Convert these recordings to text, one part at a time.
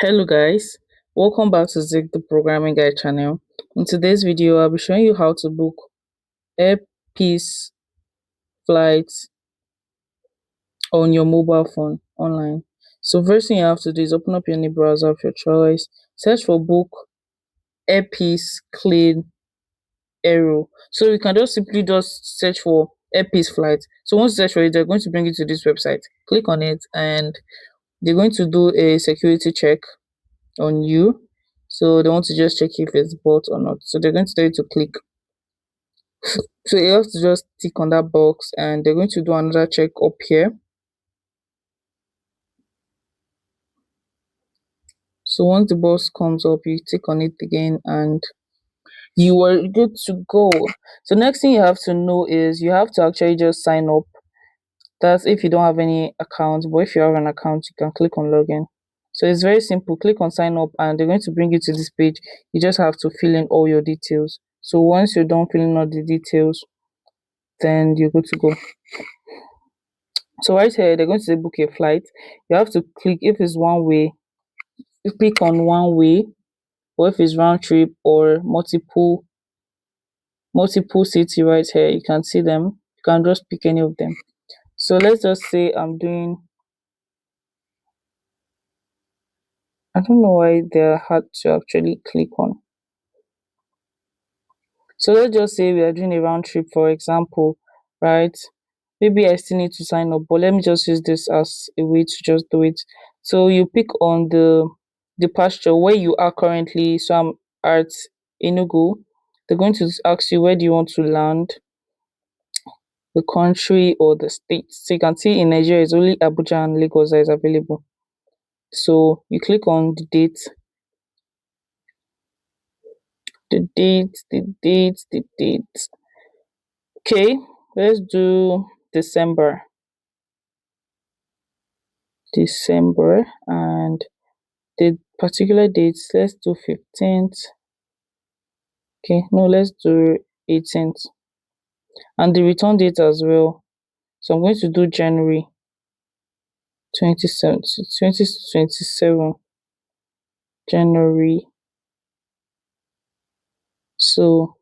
Hello guys, welcome back to Zik the Programming Guide channel. In today's video, I'll be showing you how to book Air Peace flights on your mobile phone online. So first thing you have to do is open up any browser of your choice, search for book Air Peace Clean Aero. So you can just search for Air Peace flight. So once you search for it, they're going to bring you to this website. Click on it and they're going to do a security check on you. So they want to just check if it's bought or not. So they're going to tell you to click. So you have to just tick on that box and they're going to do another check up here. So once the box comes up, you tick on it again and you are good to go. So next thing you have to know is you have to actually just sign up. That's if you don't have any account, but if you have an account, you can click on login. So it's very simple. Click on sign up and they're going to bring you to this page. You just have to fill in all your details. So once you're done filling all the details, then you're good to go. So right here, they're going to say book a flight. You have to click if it's one way, you click on one way, or if it's round trip or multiple city right here, you can see them. You can just pick any of them. So let's just say I'm doing, I don't know why they're hard to actually click on. So let's just say we are doing a round trip, for example, right? Maybe I still need to sign up, but let me just use this as a way to just do it. So you pick on the pasture where you are currently. So I'm at Enugu. They're going to ask you where do you want to land, the country or the state. So you can see in Nigeria it's only Abuja and Lagos that is available. So you click on the date, the date. Okay, let's do December. And the particular dates, let's do 15th. Okay, no, let's do 18th. And the return date as well. So I'm going to do January 27th, 2027. January. So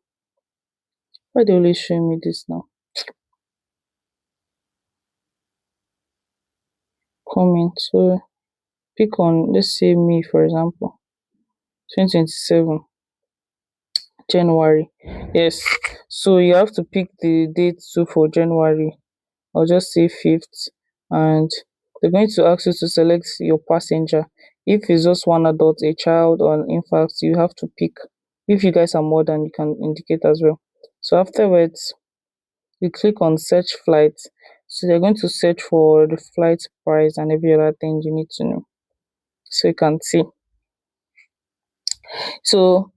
why they always showing me this now? Comment. So pick on, let's say me for example. 2027 January. Yes. So you have to pick the date too for January. I'll just say 5th, and they're going to ask you to select your passenger. If it's just one adult, a child, or an infant, you have to pick. If you guys are more than, you can indicate as well. So afterwards, you click on search flight. So they're going to search for the flight price and every other thing you need to know. So you can see. So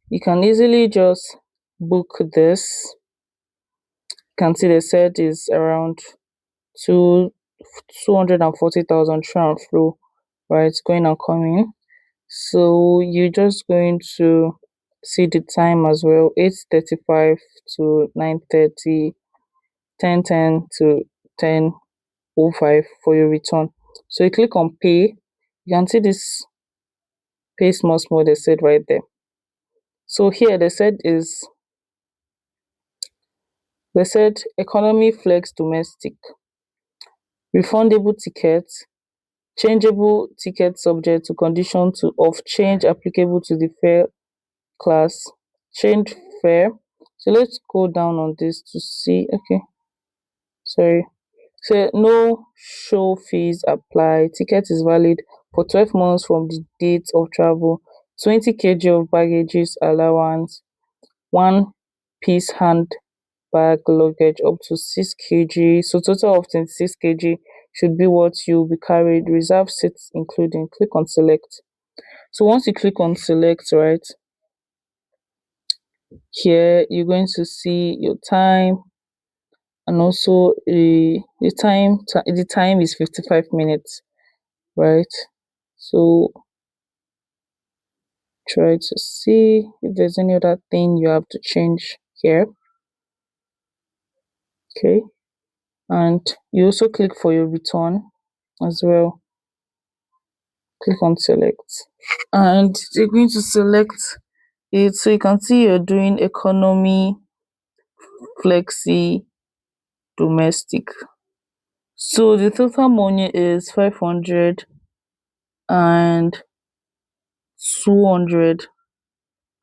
you can easily just book this. You can see the set is around two 240,000 to and fro, right? Going and coming. So you're just going to see the time as well, 8:35 to 9:30, 10:10 to 10:05 for your return. So you click on pay. You can see this pay small they said right there. So here they said economy flex domestic, refundable tickets, changeable ticket subject to condition to of change applicable to the fare class, change fare. So let's go down on this to see. Okay, sorry. So no show fees apply. Ticket is valid for 12 months from the date of travel. 20 kg of baggages allowance. One piece hand bag luggage up to 6 kg. So total of 26 kg should be what you'll be carried. Reserve seats including. Click on select. So once you click on select, right, here you're going to see your time, and also the time is 55 minutes, right? So try to see if there's any other thing you have to change here. Okay, and you also click for your return as well. Click on select, and you're going to select it. So you can see you're doing economy, flexi, domestic. So the total money is 500 and 200,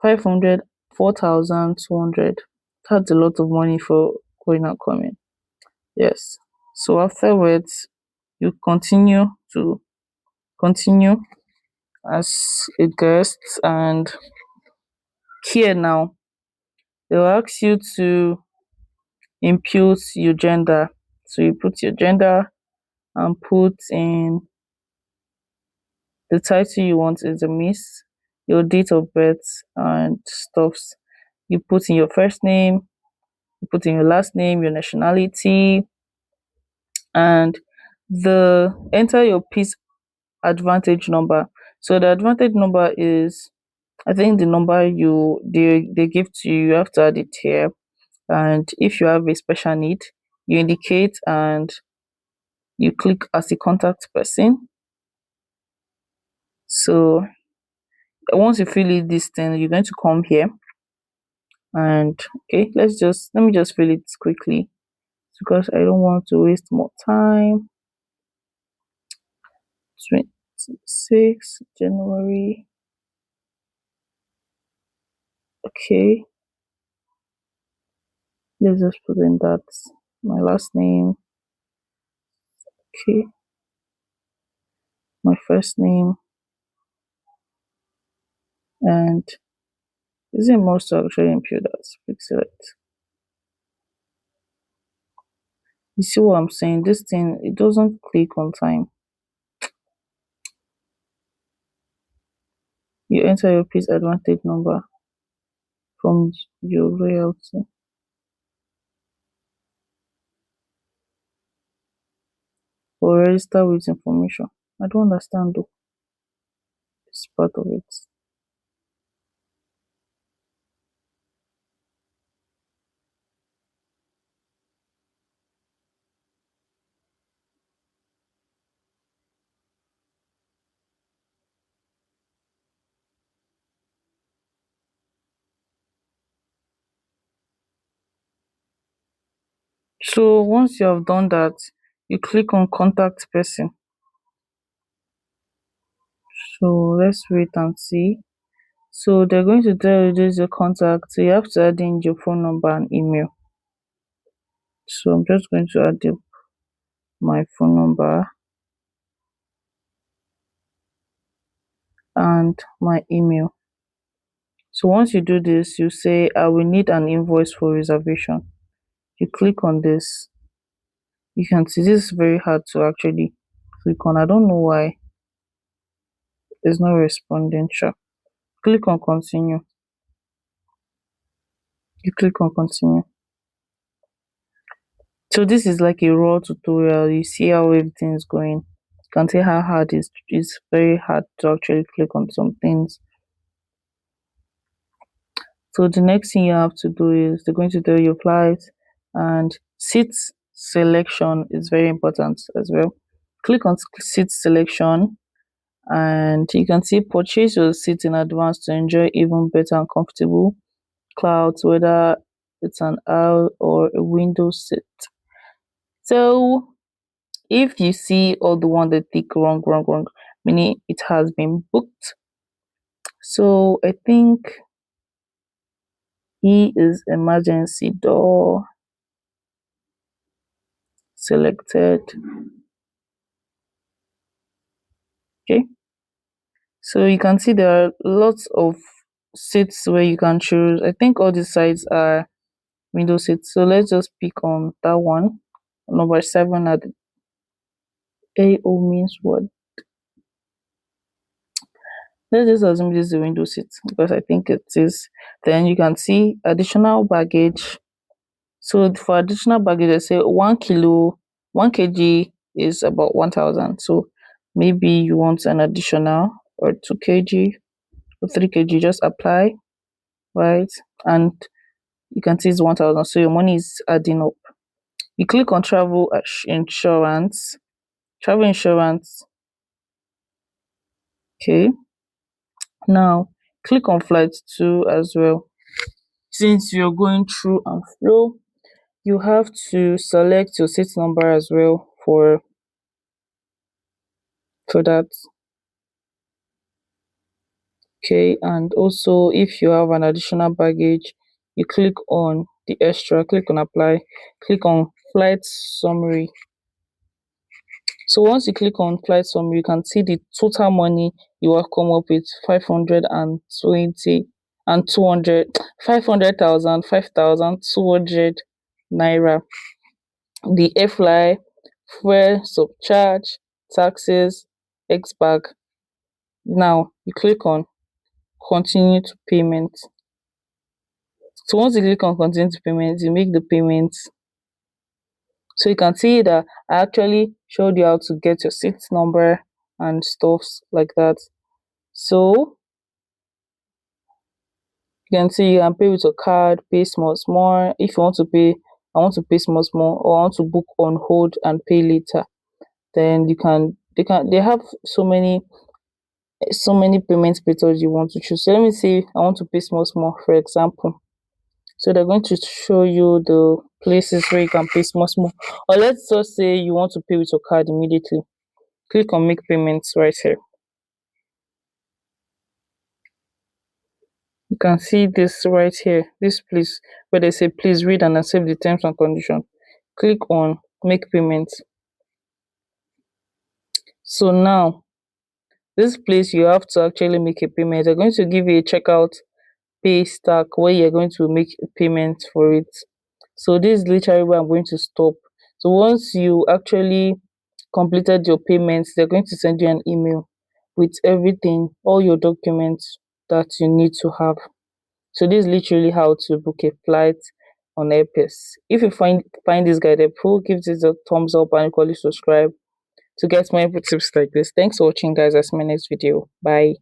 500, 4,200. That's a lot of money for going and coming. Yes. So afterwards, you continue as a guest, and here now they'll ask you to impute your gender. So you put your gender and put in the title you want is a miss, your date of birth and stuffs. You put in your first name, you put in your last name, your nationality, and the enter your piece advantage number. So the advantage number is, I think, the number they give to you. You have to add it here. And if you have a special need, you indicate and you click as a contact person. So once you fill it this thing, you're going to come here, and okay, let me just fill it quickly because I don't want to waste more time. 26 January. Okay, let's just put in that my last name. Okay, my first name, and is it most actually impute that? Fix it. You see what I'm saying? This thing, it doesn't click on time. You enter your piece advantage number from your royalty or register with information. I don't understand though. It's part of it. So once you have done that, you click on contact person. So let's wait and see. So they're going to tell you this is your contact. So you have to add in your phone number and email. So I'm just going to add my phone number and my email. So once you do this, you say, I will need an invoice for reservation. You click on this. You can see this is very hard to actually click on. I don't know why there's no responding. Sure. Click on continue. You click on continue. So this is like a raw tutorial. You see how everything is going. You can see how hard it's very hard to actually click on some things. So the next thing you have to do is they're going to tell you flight, and seat selection is very important as well. Click on seat selection, and you can see purchase your seat in advance to enjoy even better and comfortable clouds, whether it's an aisle or a window seat. So if you see all the one that tick wrong, meaning it has been booked. So I think E is emergency door selected. Okay, so you can see there are lots of seats where you can choose. I think all these sides are window seats, so let's just pick on that one. Number 7 at AO means what? Let's just assume this is a window seat because I think it is. Then you can see additional baggage. So for additional baggage, I say 1 kg is about 1,000. So maybe you want an additional or 2 kg or 3 kg, just apply, right? And you can see it's 1,000. So your money is adding up. You click on travel insurance. Travel insurance. Okay, now click on flight 2 as well. Since you're going through and flow, you have to select your seat number as well for that. Okay, and also if you have an additional baggage, you click on the extra, click on apply, click on flight summary. So once you click on flight summary, you can see the total money you have come up with: 520 and 200, 500,000, 5,200 naira. The airfly, fuel subcharge, taxes, X bag. Now you click on continue to payment. So once you click on continue to payment, you make the payment. So you can see that I actually showed you how to get your seat number and stuffs like that. So you can see you can pay with your card, pay small small. If you want to pay, I want to pay small small, or I want to book on hold and pay later. Then they have so many payment methods you want to choose. So let me say I want to pay small small, for example. So they're going to show you the places where you can pay small small. Or let's just say you want to pay with your card immediately. Click on make payments right here. You can see this right here, this place where they say please read and accept the terms and conditions. Click on make payments. So now this place you have to actually make a payment. They're going to give you a checkout pay stack where you're going to make a payment for it. So this is literally where I'm going to stop. So once you actually completed your payments, they're going to send you an email with everything, all your documents that you need to have. So this is literally how to book a flight on Airpeace. If you find this guide helpful, give this a thumbs up and equally subscribe to get more tips like this. Thanks for watching, guys. I'll see you in my next video. Bye.